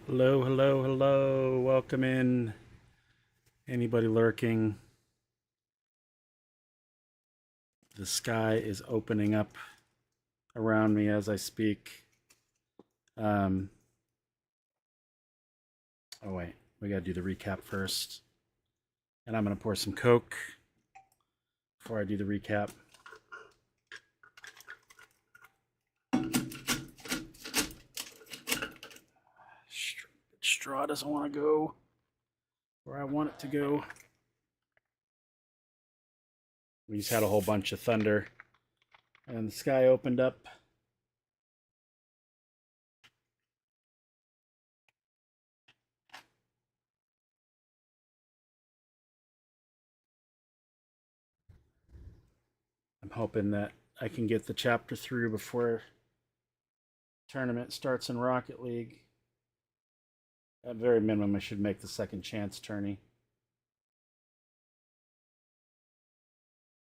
Hello, hello, hello. Welcome in. Anybody lurking? The sky is opening up around me as I speak. Um, oh, wait. We got to do the recap first. And I'm going to pour some Coke before I do the recap. Straw doesn't want to go where I want it to go. We just had a whole bunch of thunder, and the sky opened up. I'm hoping that I can get the chapter through before tournament starts in Rocket League. At very minimum, I should make the second chance tourney.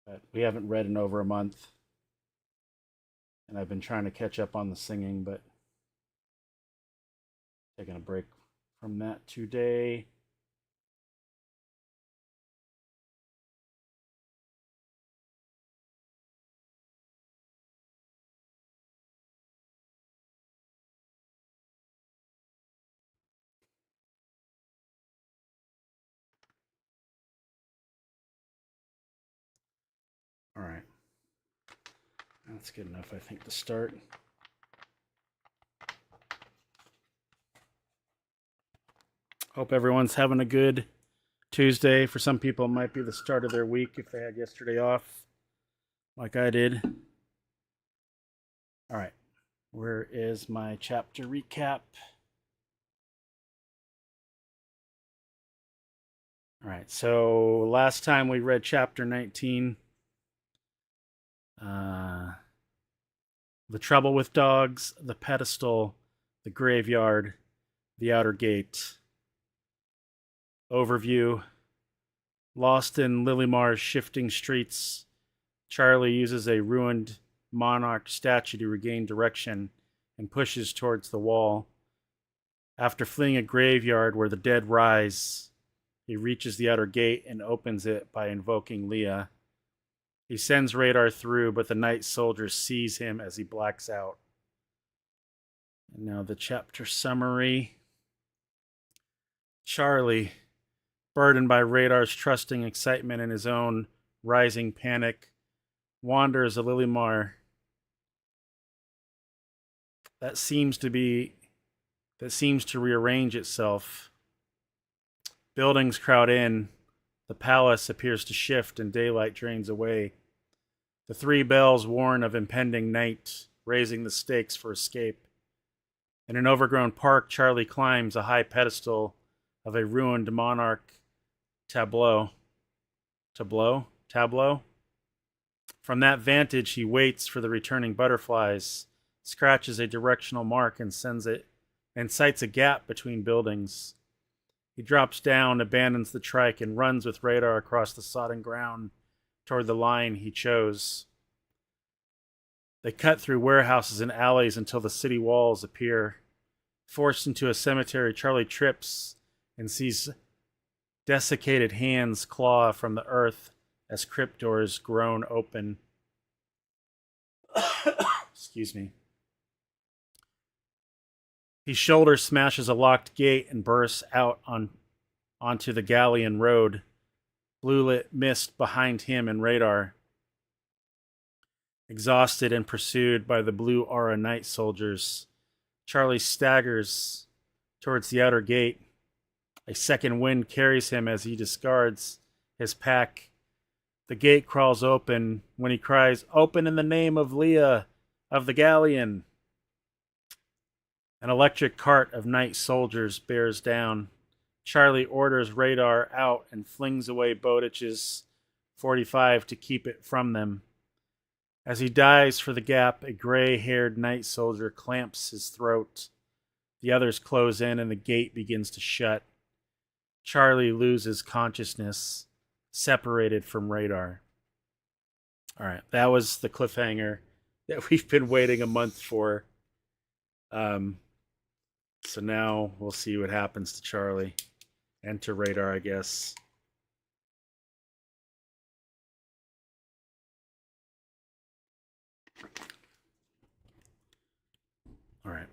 But we haven't read in over a month. And I've been trying to catch up on the singing, but taking a break from that today. All right. That's good enough, I think, to start. Hope everyone's having a good Tuesday. For some people, it might be the start of their week if they had yesterday off, like I did. All right. Where is my chapter recap? All right. So last time we read chapter 19. The Trouble with Dogs, the Pedestal, the Graveyard, the Outer Gate. Overview. Lost in Lilymar's shifting streets, Charlie uses a ruined monarch statue to regain direction and pushes towards the wall. After fleeing a graveyard where the dead rise, he reaches the outer gate and opens it by invoking Leah. He sends Radar through, but the night soldier sees him as he blacks out. And now the chapter summary. Charlie, burdened by Radar's trusting excitement and his own rising panic, wanders a Lilymar that seems to rearrange itself. Buildings crowd in. The palace appears to shift and daylight drains away. The three bells warn of impending night, raising the stakes for escape. In an overgrown park, Charlie climbs a high pedestal of a ruined monarch tableau. From that vantage, he waits for the returning butterflies, scratches a directional mark, and sights a gap between buildings. He drops down, abandons the trike, and runs with Radar across the sodden ground toward the line he chose. They cut through warehouses and alleys until the city walls appear. Forced into a cemetery, Charlie trips and sees desiccated hands claw from the earth as crypt doors groan open. Excuse me. He shoulder smashes a locked gate and bursts out onto the Galleon road. Blue lit mist behind him and Radar. Exhausted and pursued by the blue aura night soldiers, Charlie staggers towards the outer gate. A second wind carries him as he discards his pack. The gate crawls open when he cries, "Open in the name of Leah of the Galleon." An electric cart of night soldiers bears down. Charlie orders Radar out and flings away Bowditch's 45 to keep it from them. As he dives for the gap, a gray-haired night soldier clamps his throat. The others close in and the gate begins to shut. Charlie loses consciousness, separated from Radar. All right, that was the cliffhanger that we've been waiting a month for. So now we'll see what happens to Charlie. And to Radar, I guess. All right.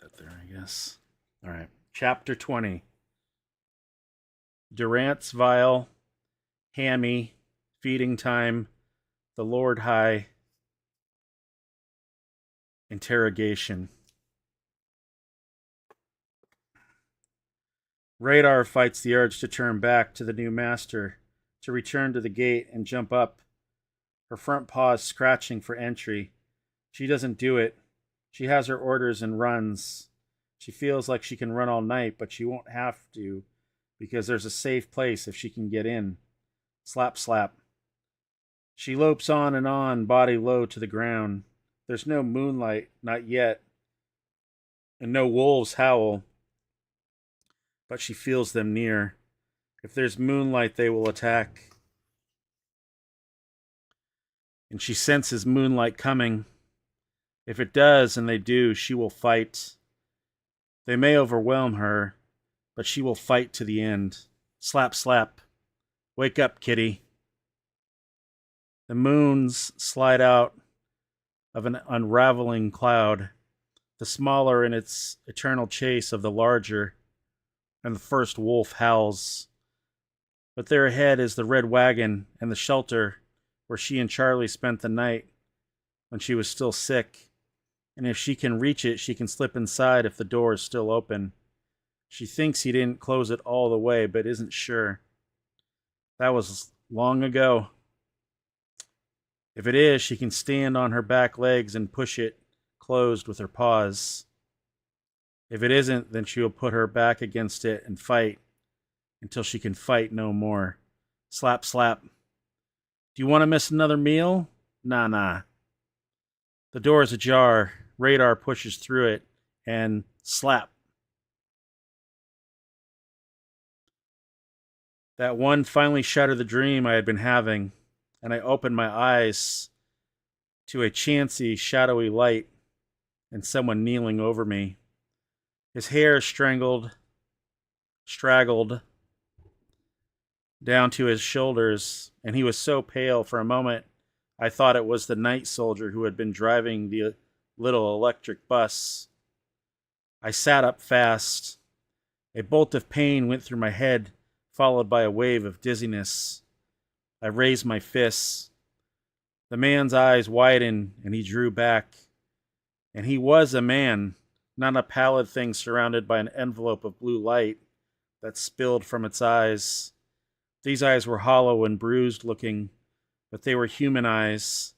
Put that there, I guess. All right. Chapter 20. Durant's Vial, Hammy, Feeding Time, The Lord High, Interrogation. Radar fights the urge to turn back to the new master, to return to the gate and jump up, her front paws scratching for entry. She doesn't do it. She has her orders and runs. She feels like she can run all night, but she won't have to because there's a safe place if she can get in. Slap, slap. She lopes on, body low to the ground. There's no moonlight, not yet, and no wolves howl, but she feels them near. If there's moonlight, they will attack. And she senses moonlight coming. If it does, and they do, she will fight. They may overwhelm her, but she will fight to the end. Slap, slap. Wake up, kitty. The moons slide out of an unraveling cloud, the smaller in its eternal chase of the larger, and the first wolf howls. But there ahead is the red wagon and the shelter where she and Charlie spent the night when she was still sick. And if she can reach it, she can slip inside if the door is still open. She thinks he didn't close it all the way, but isn't sure. That was long ago. If it is, she can stand on her back legs and push it closed with her paws. If it isn't, then she will put her back against it and fight until she can fight no more. Slap, slap. Do you want to miss another meal? Nah, nah. The door is ajar. Radar pushes through it and slap. That one finally shattered the dream I had been having, and I opened my eyes to a chancy, shadowy light and someone kneeling over me. His hair straggled down to his shoulders, and he was so pale for a moment I thought it was the night soldier who had been driving the little electric bus. I sat up fast. A bolt of pain went through my head, followed by a wave of dizziness. I raised my fists. The man's eyes widened, and he drew back. And he was a man, not a pallid thing surrounded by an envelope of blue light that spilled from its eyes. These eyes were hollow and bruised looking, but they were human eyes.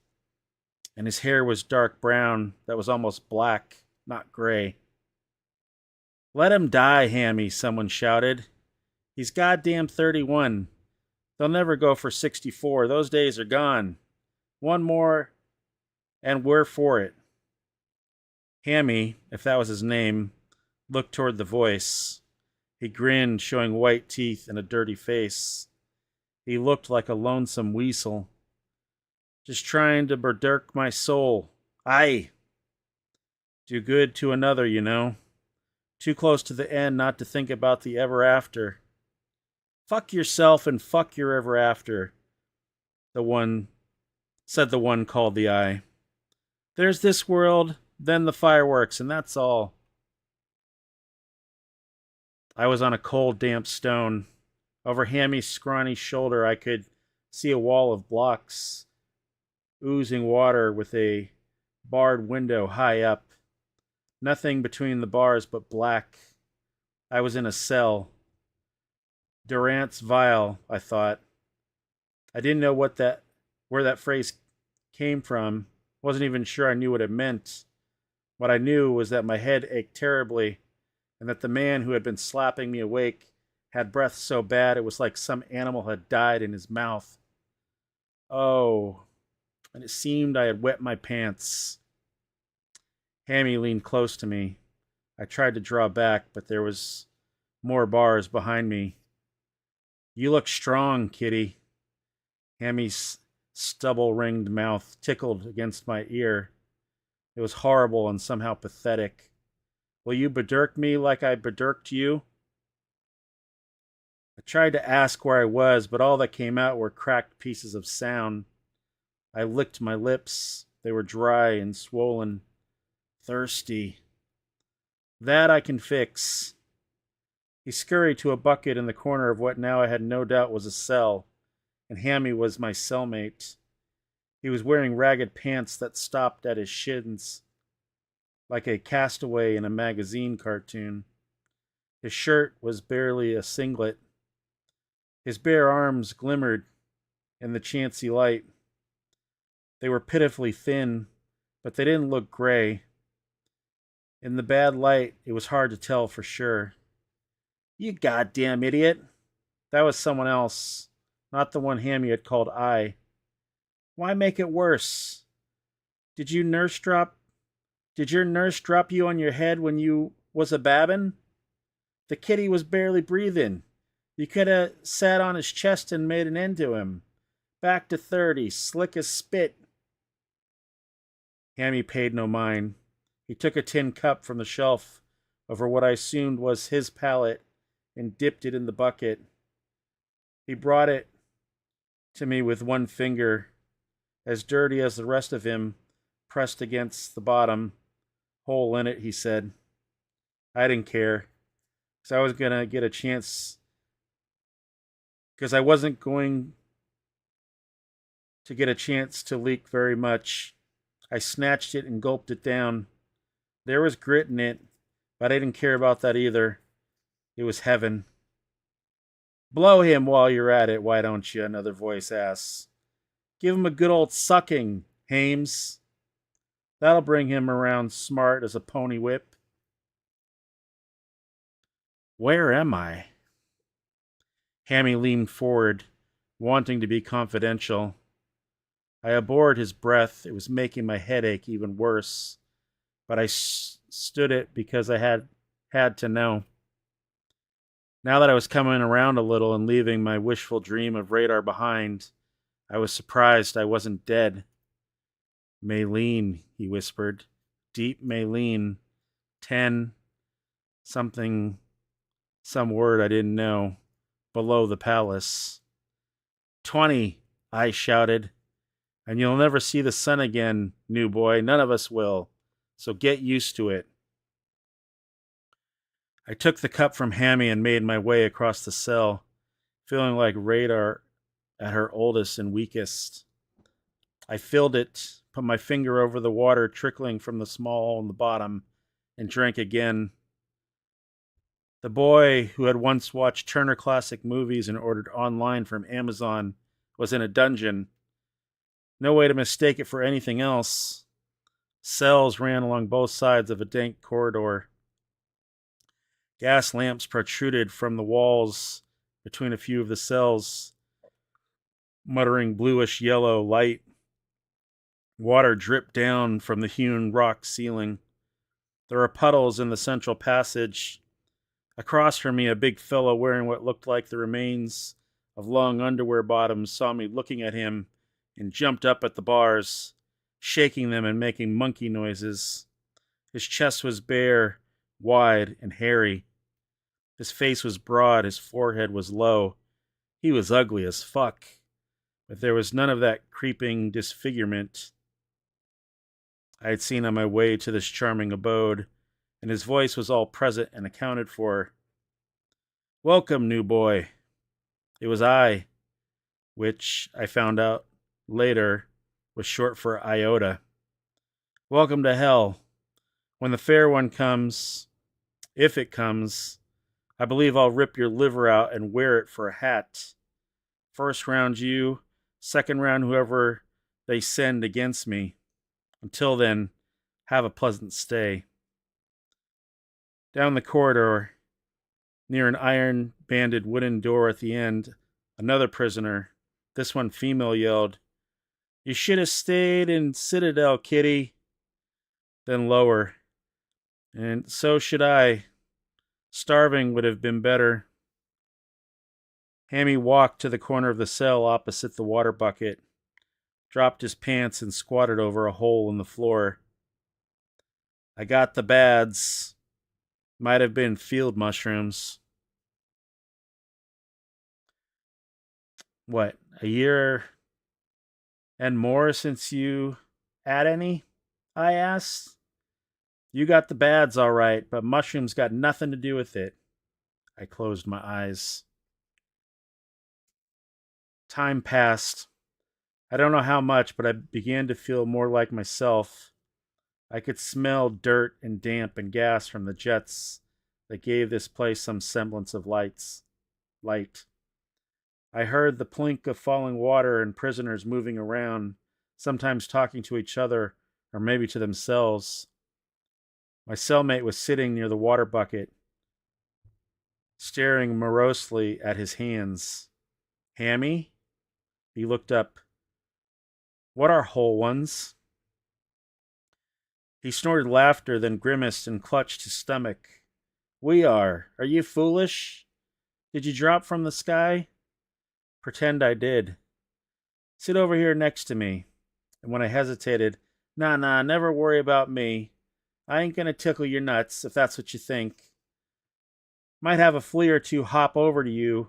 And his hair was dark brown that was almost black, not gray. Let him die, Hammy, someone shouted. He's goddamn 31. They'll never go for 64. Those days are gone. One more, and we're for it. Hammy, if that was his name, looked toward the voice. He grinned, showing white teeth and a dirty face. He looked like a lonesome weasel. Just trying to berserk my soul. Aye. Do good to another, you know. Too close to the end not to think about the ever after. Fuck yourself and fuck your ever after, the one called the eye. There's this world, then the fireworks, and that's all. I was on a cold, damp stone. Over Hammy's scrawny shoulder, I could see a wall of blocks, oozing water with a barred window high up. Nothing between the bars but black. I was in a cell. Durant's Vial, I thought. I didn't know where that phrase came from. Wasn't even sure I knew what it meant. What I knew was that my head ached terribly, and that the man who had been slapping me awake had breath so bad it was like some animal had died in his mouth. Oh, and it seemed I had wet my pants. Hammy leaned close to me. I tried to draw back, but there was more bars behind me. You look strong, kitty. Hammy stubble-ringed mouth tickled against my ear. It was horrible and somehow pathetic. Will you bedirk me like I bedirked you? I tried to ask where I was, but all that came out were cracked pieces of sound. I licked my lips. They were dry and swollen. Thirsty. That I can fix. He scurried to a bucket in the corner of what now I had no doubt was a cell, and Hammy was my cellmate. He was wearing ragged pants that stopped at his shins, like a castaway in a magazine cartoon. His shirt was barely a singlet. His bare arms glimmered in the chancy light. They were pitifully thin, but they didn't look gray. In the bad light, it was hard to tell for sure. You goddamn idiot. That was someone else, not the one Hammy had called I. Why make it worse? Did your nurse drop you on your head when you was a babbin'? The kitty was barely breathing. You could have sat on his chest and made an end to him. Back to 30, slick as spit. Hammy paid no mind. He took a tin cup from the shelf over what I assumed was his pallet and dipped it in the bucket. He brought it to me with one finger, as dirty as the rest of him, pressed against the bottom. Hole in it, he said. I didn't care, because I wasn't going to get a chance to leak very much. I snatched it and gulped it down. There was grit in it, but I didn't care about that either. It was heaven. Blow him while you're at it, why don't you? Another voice asks. Give him a good old sucking, Hames. That'll bring him around smart as a pony whip. Where am I? Hammy leaned forward, wanting to be confidential. I abhorred his breath. It was making my headache even worse. But I stood it because I had to know. Now that I was coming around a little and leaving my wishful dream of radar behind, I was surprised I wasn't dead. Maylene, he whispered. Deep Maylene. 10, something, some word I didn't know, below the palace. 20, I shouted. And you'll never see the sun again, new boy. None of us will. So get used to it. I took the cup from Hammy and made my way across the cell, feeling like radar at her oldest and weakest. I filled it, put my finger over the water trickling from the small hole in the bottom, and drank again. The boy who had once watched Turner Classic Movies and ordered online from Amazon was in a dungeon. No way to mistake it for anything else. Cells ran along both sides of a dank corridor. Gas lamps protruded from the walls between a few of the cells, muttering bluish yellow light. Water dripped down from the hewn rock ceiling. There were puddles in the central passage. Across from me, a big fellow wearing what looked like the remains of long underwear bottoms saw me looking at him and jumped up at the bars, shaking them and making monkey noises. His chest was bare, wide, and hairy. His face was broad, his forehead was low. He was ugly as fuck, but there was none of that creeping disfigurement I had seen on my way to this charming abode, and his voice was all present and accounted for. Welcome, new boy. It was I, which I found out later was short for Iota. Welcome to hell. When the fair one comes, if it comes, I believe I'll rip your liver out and wear it for a hat. First round you, second round whoever they send against me. Until then, have a pleasant stay. Down the corridor, near an iron-banded wooden door at the end, another prisoner, this one female, yelled, You should have stayed in Citadel, kitty. Then lower, and so should I. Starving would have been better. Hammy walked to the corner of the cell opposite the water bucket. dropped his pants, and squatted over a hole in the floor. I got the bads. Might have been field mushrooms. What, a year and more since you had any? I asked. You got the bads all right, but mushrooms got nothing to do with it. I closed my eyes. Time passed. I don't know how much, but I began to feel more like myself. I could smell dirt and damp and gas from the jets that gave this place some semblance of light. I heard the plink of falling water and prisoners moving around, sometimes talking to each other or maybe to themselves. My cellmate was sitting near the water bucket, staring morosely at his hands. Hammy? He looked up. What are whole ones? He snorted laughter, then grimaced and clutched his stomach. We are. Are you foolish? Did you drop from the sky? Pretend I did. Sit over here next to me. And when I hesitated, nah, never worry about me. I ain't gonna tickle your nuts, if that's what you think. Might have a flea or two hop over to you,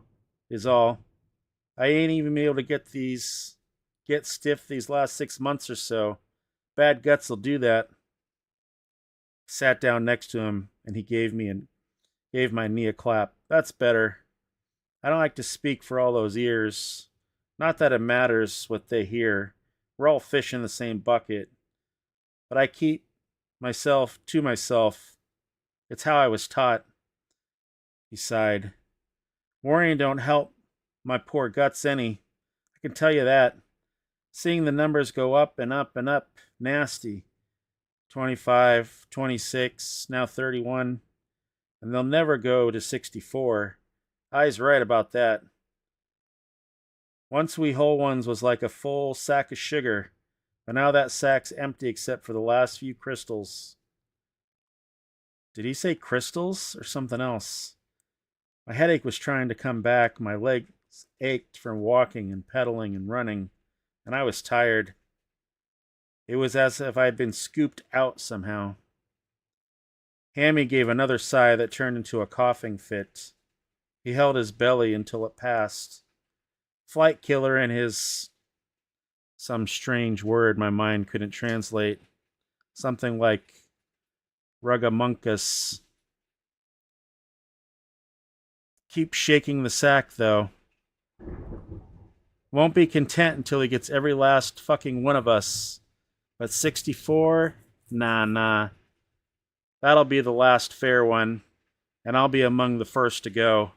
is all. I ain't even been able to get stiff these last 6 months or so. Bad guts'll do that. Sat down next to him, and he gave my knee a clap. That's better. I don't like to speak for all those ears. Not that it matters what they hear. We're all fish in the same bucket. But I keep myself to myself. It's how I was taught. He sighed. Worrying don't help my poor guts any. I can tell you that. Seeing the numbers go up and up and up, nasty. 25, 26, now 31. And they'll never go to 64. I's right about that. Once we whole ones was like a full sack of sugar, but now that sack's empty except for the last few crystals. Did he say crystals or something else? My headache was trying to come back. My legs ached from walking and pedaling and running, and I was tired. It was as if I had been scooped out somehow. Hammy gave another sigh that turned into a coughing fit. He held his belly until it passed. Flight killer and his... some strange word my mind couldn't translate. Something like rugamunkus. Keep shaking the sack, though. Won't be content until he gets every last fucking one of us. But 64? Nah. That'll be the last fair one, and I'll be among the first to go.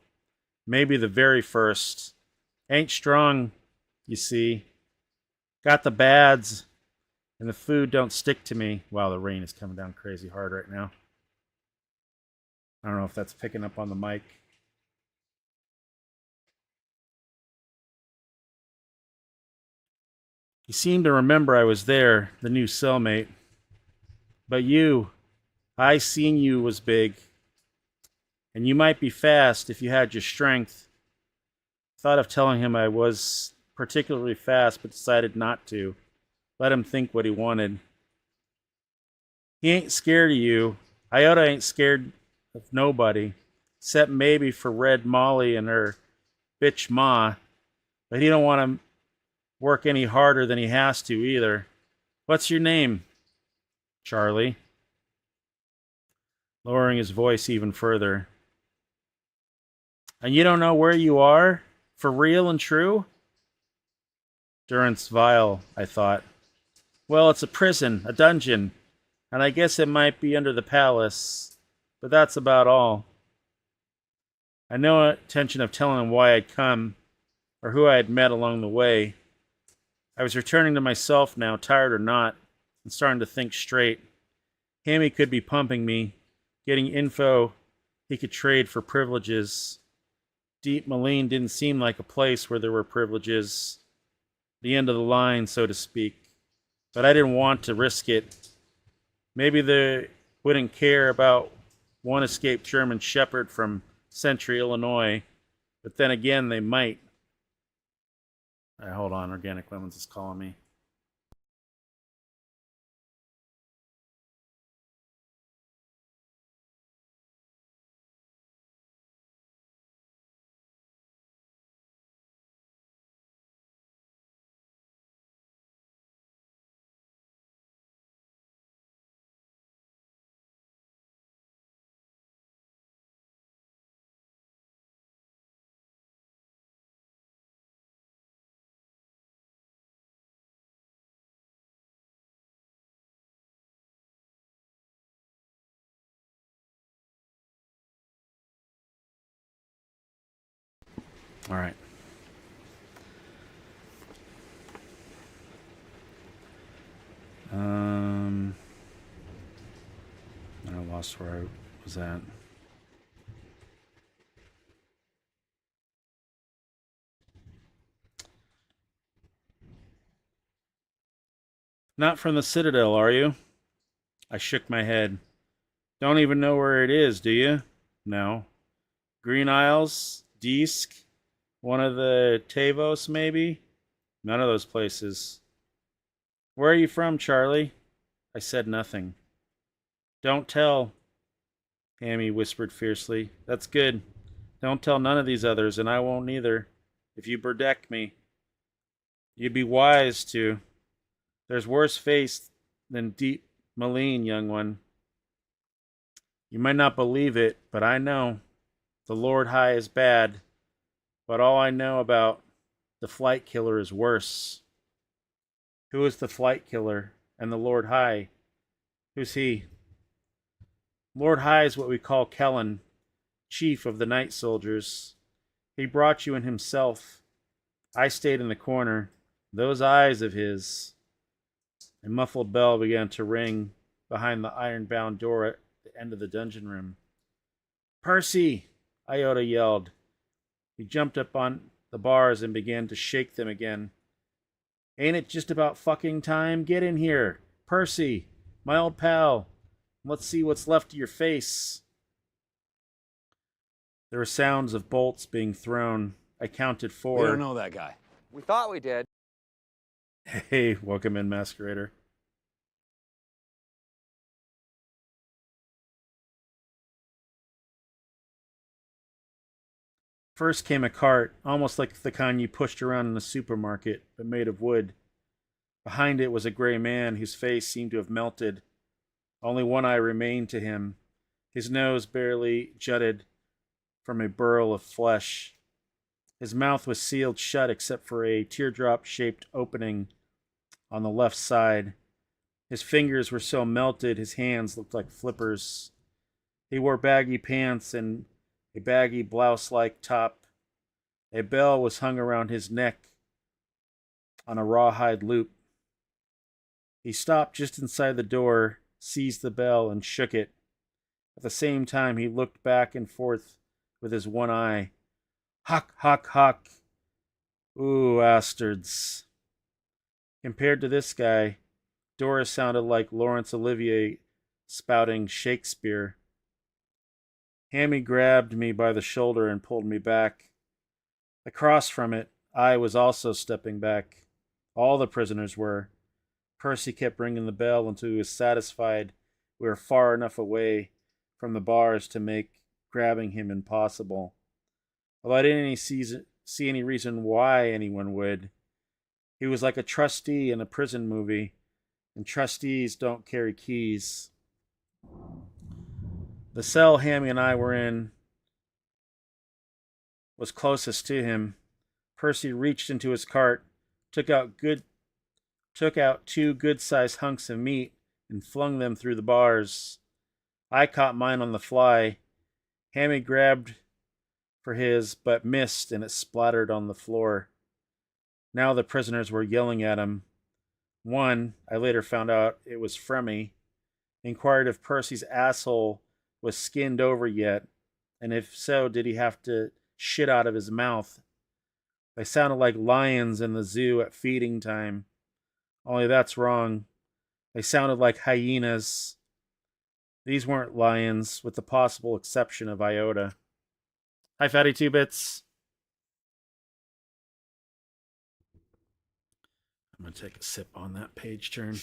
Maybe the very first. Ain't strong, you see. Got the bads, and the food don't stick to me. Wow, the rain is coming down crazy hard right now. I don't know if that's picking up on the mic. He seemed to remember I was there, the new cellmate. But you, I seen you was big. And you might be fast if you had your strength. Thought of telling him I was particularly fast, but decided not to. Let him think what he wanted. He ain't scared of you. Iota ain't scared of nobody, except maybe for Red Molly and her bitch Ma. But he don't want to work any harder than he has to either. What's your name? Charlie. Lowering his voice even further. And you don't know where you are? For real and true? Durance Vile, I thought. Well, it's a prison, a dungeon, and I guess it might be under the palace, but that's about all. I had no intention of telling him why I'd come, or who I had met along the way. I was returning to myself now, tired or not, and starting to think straight. Hammy could be pumping me, getting info he could trade for privileges. Deep Moline didn't seem like a place where there were privileges. The end of the line, so to speak. But I didn't want to risk it. Maybe they wouldn't care about one escaped German shepherd from Century, Illinois. But then again, they might. All right, hold on. Organic Lemons is calling me. All right. I lost where I was at. Not from the Citadel, are you? I shook my head. Don't even know where it is, do you? No. Green Isles? Deesk? One of the Tavos, maybe? None of those places. Where are you from, Charlie? I said nothing. Don't tell, Hammy whispered fiercely. That's good. Don't tell none of these others, and I won't either. If you burdeck me, you'd be wise to. There's worse face than deep Maline, young one. You might not believe it, but I know. The Lord High is bad, but all I know about the Flight Killer is worse. Who is the Flight Killer and the Lord High? Who's he? Lord High is what we call Kellen, chief of the night soldiers. He brought you in himself. I stayed in the corner. Those eyes of his. A muffled bell began to ring behind the iron-bound door at the end of the dungeon room. Percy! Iota yelled. He jumped up on the bars and began to shake them again. Ain't it just about fucking time? Get in here. Percy, my old pal. Let's see what's left of your face. There were sounds of bolts being thrown. I counted 4. We don't know that guy. We thought we did. Hey, welcome in, Masquerader. First came a cart, almost like the kind you pushed around in a supermarket, but made of wood. Behind it was a gray man whose face seemed to have melted. Only one eye remained to him. His nose barely jutted from a burl of flesh. His mouth was sealed shut except for a teardrop-shaped opening on the left side. His fingers were so melted his hands looked like flippers. He wore baggy pants and a baggy blouse-like top. A bell was hung around his neck on a rawhide loop. He stopped just inside the door, seized the bell, and shook it. At the same time, he looked back and forth with his one eye. Hock, hock, hock. Ooh, bastards. Compared to this guy, Doris sounded like Laurence Olivier spouting Shakespeare. Hammy grabbed me by the shoulder and pulled me back. Across from it, I was also stepping back. All the prisoners were. Percy kept ringing the bell until he was satisfied we were far enough away from the bars to make grabbing him impossible. Although I didn't see any reason why anyone would. He was like a trustee in a prison movie, and trustees don't carry keys. The cell Hammy and I were in was closest to him. Percy reached into his cart, took out 2 good-sized hunks of meat and flung them through the bars. I caught mine on the fly. Hammy grabbed for his, but missed, and it splattered on the floor. Now the prisoners were yelling at him. One, I later found out it was Fremy, inquired if Percy's asshole was skinned over yet, and if so, did he have to shit out of his mouth. They sounded like lions in the zoo at feeding time. Only that's wrong. They sounded like hyenas. These weren't lions, with the possible exception of Iota. Hi, Fatty 2-Bits. I'm going to take a sip on that page turn.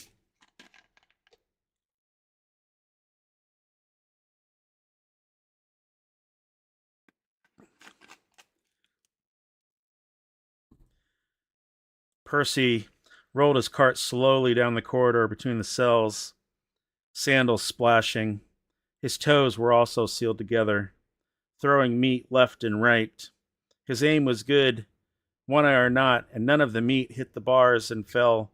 Percy rolled his cart slowly down the corridor between the cells, sandals splashing. His toes were also sealed together, throwing meat left and right. His aim was good, one eye or not, and none of the meat hit the bars and fell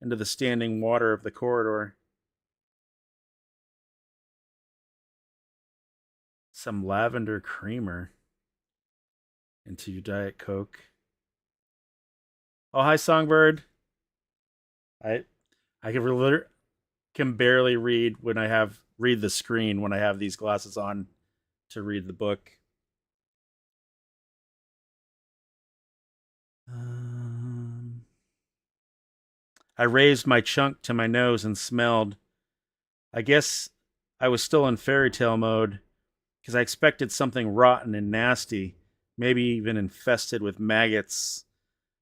into the standing water of the corridor. Some lavender creamer. into your Diet Coke. Oh, hi, Songbird. I I can barely read the screen when I have these glasses on to read the book. Um, I raised my chunk to my nose and smelled. I guess I was still in fairy tale mode because I expected something rotten and nasty, maybe even infested with maggots.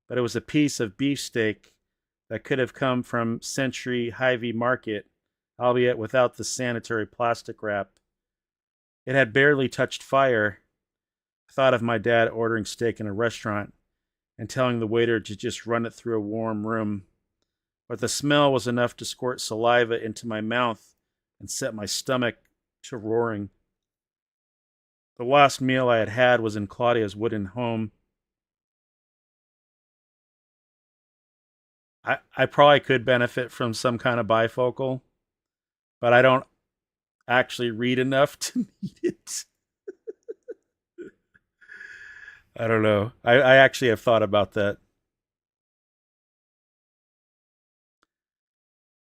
But it was a piece of beefsteak that could have come from Century Hy-Vee Market, albeit without the sanitary plastic wrap. It had barely touched fire. I thought of my dad ordering steak in a restaurant and telling the waiter to just run it through a warm room. But the smell was enough to squirt saliva into my mouth and set my stomach to roaring. The last meal I had had was in Claudia's wooden home. I probably could benefit from some kind of bifocal, but I don't actually read enough to need it. I don't know. I actually have thought about that.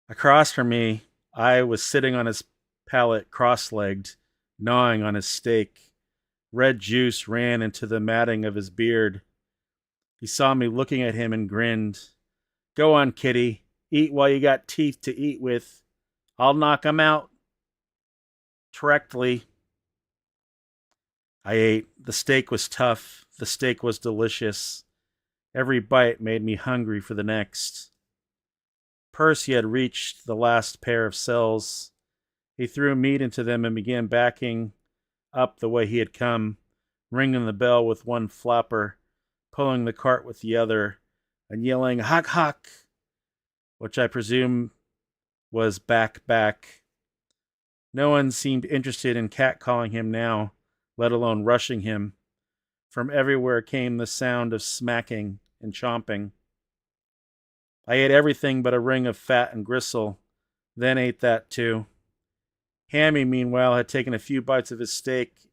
Across from me, I was sitting on his pallet cross legged, gnawing on his steak. Red juice ran into the matting of his beard. He saw me looking at him and grinned. Go on, kitty. Eat while you got teeth to eat with. I'll knock 'em out. Directly. I ate. The steak was tough. The steak was delicious. Every bite made me hungry for the next. Percy had reached the last pair of cells. He threw meat into them and began backing up the way he had come, ringing the bell with one flapper, pulling the cart with the other, and yelling, "Hock, hock," which I presume was back, back. No one seemed interested in catcalling him now, let alone rushing him. From everywhere came the sound of smacking and chomping. I ate everything but a ring of fat and gristle, then ate that too. Hammy, meanwhile, had taken a few bites of his steak,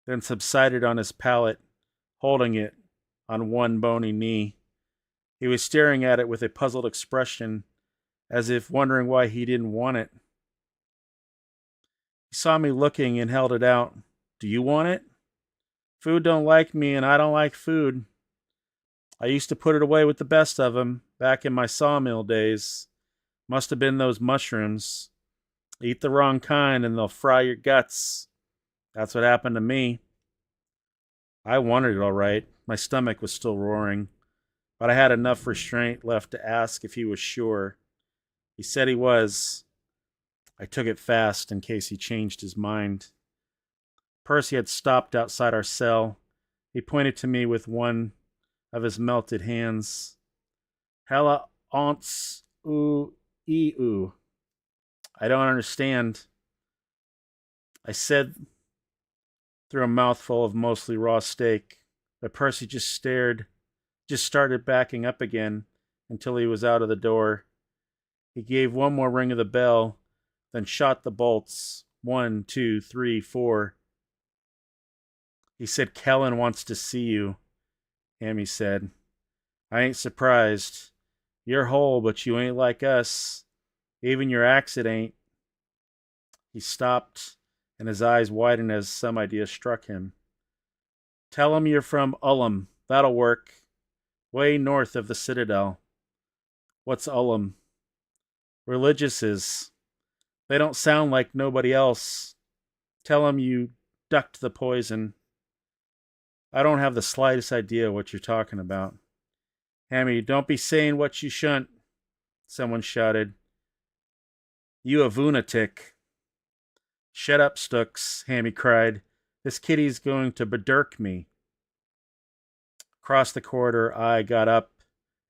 then subsided on his pallet, holding it on one bony knee. He was staring at it with a puzzled expression, as if wondering why he didn't want it. He saw me looking and held it out. Do you want it? Food don't like me, and I don't like food. I used to put it away with the best of 'em, back in my sawmill days. Must have been those mushrooms. Eat the wrong kind and they'll fry your guts. That's what happened to me. I wanted it all right. My stomach was still roaring, but I had enough restraint left to ask if he was sure. He said he was. I took it fast in case he changed his mind. Percy had stopped outside our cell. He pointed to me with one of his melted hands. Hella aunts oo ee. I don't understand, I said through a mouthful of mostly raw steak. But Percy just started backing up again until he was out of the door. He gave one more ring of the bell, then shot the bolts. 1, 2, 3, 4. He said, Kellen wants to see you, Hammy said. I ain't surprised. You're whole, but you ain't like us. Even your accent ain't. He stopped, and his eyes widened as some idea struck him. Tell him you're from Ullum. That'll work. Way north of the Citadel. What's Ullum? Religiouses. They don't sound like nobody else. Tell him you ducked the poison. I don't have the slightest idea what you're talking about. Hammy, don't be saying what you shouldn't, someone shouted. You a lunatic. Shut up, Stooks, Hammy cried. This kitty's going to bedirk me. Across the corridor, I got up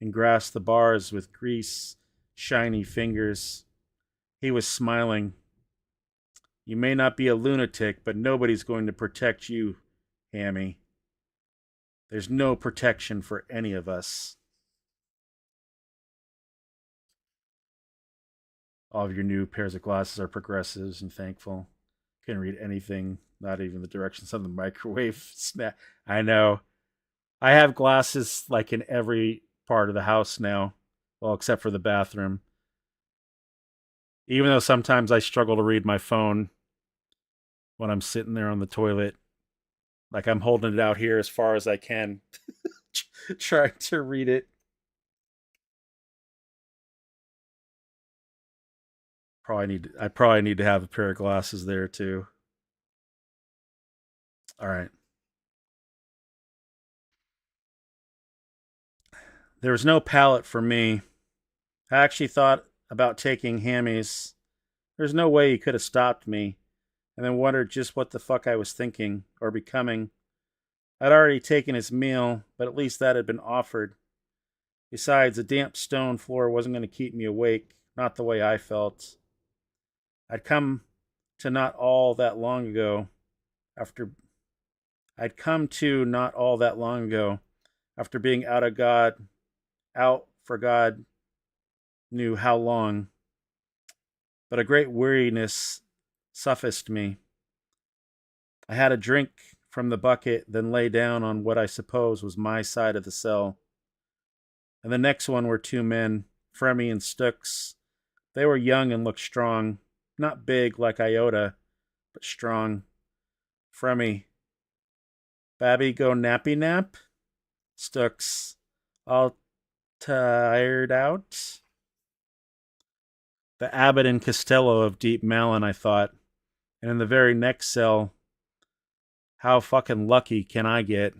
and grasped the bars with shiny fingers. He was smiling. You may not be a lunatic, but nobody's going to protect you, Hammy. There's no protection for any of us. All of your new pairs of glasses are progressives and thankful. Couldn't read anything, not even the directions on the microwave snap. I know. I have glasses like in every part of the house now. Well, except for the bathroom. Even though sometimes I struggle to read my phone when I'm sitting there on the toilet. Like I'm holding it out here as far as I can, trying to read it. I probably need to have a pair of glasses there too. All right. There was no pallet for me. I actually thought about taking Hammy's. There's no way he could have stopped me, and then wondered just what the fuck I was thinking or becoming. I'd already taken his meal, but at least that had been offered. Besides, a damp stone floor wasn't going to keep me awake, not the way I felt. I'd come to not all that long ago after I'd come to not all that long ago after being out for God knew how long, but a great weariness sufficed me. I had a drink from the bucket, then lay down on what I suppose was my side of the cell. And the next one were two men, Fremy and Stooks. They were young and looked strong, not big like Iota, but strong. Fremy, Babby go nappy nap? Stooks, all tired out? The Abbott and Costello of Deep Malin, I thought. And in the very next cell, how fucking lucky can I get?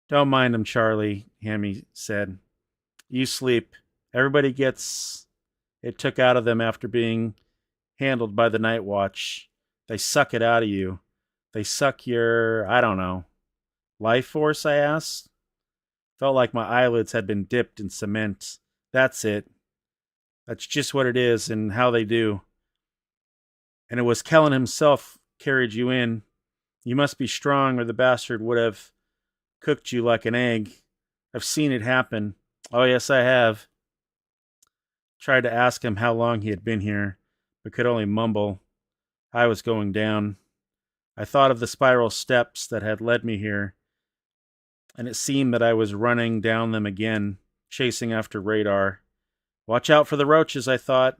Don't mind him, Charlie, Hammy said. You sleep. Everybody gets it took out of them after being handled by the night watch. They suck it out of you. They suck your, I don't know, life force, I asked. Felt like my eyelids had been dipped in cement. That's it. That's just what it is and how they do. And it was Kellen himself carried you in. You must be strong or the bastard would have cooked you like an egg. I've seen it happen. Oh, yes, I have. Tried to ask him how long he had been here, but could only mumble. I was going down. I thought of the spiral steps that had led me here, and it seemed that I was running down them again, chasing after radar. Watch out for the roaches, I thought.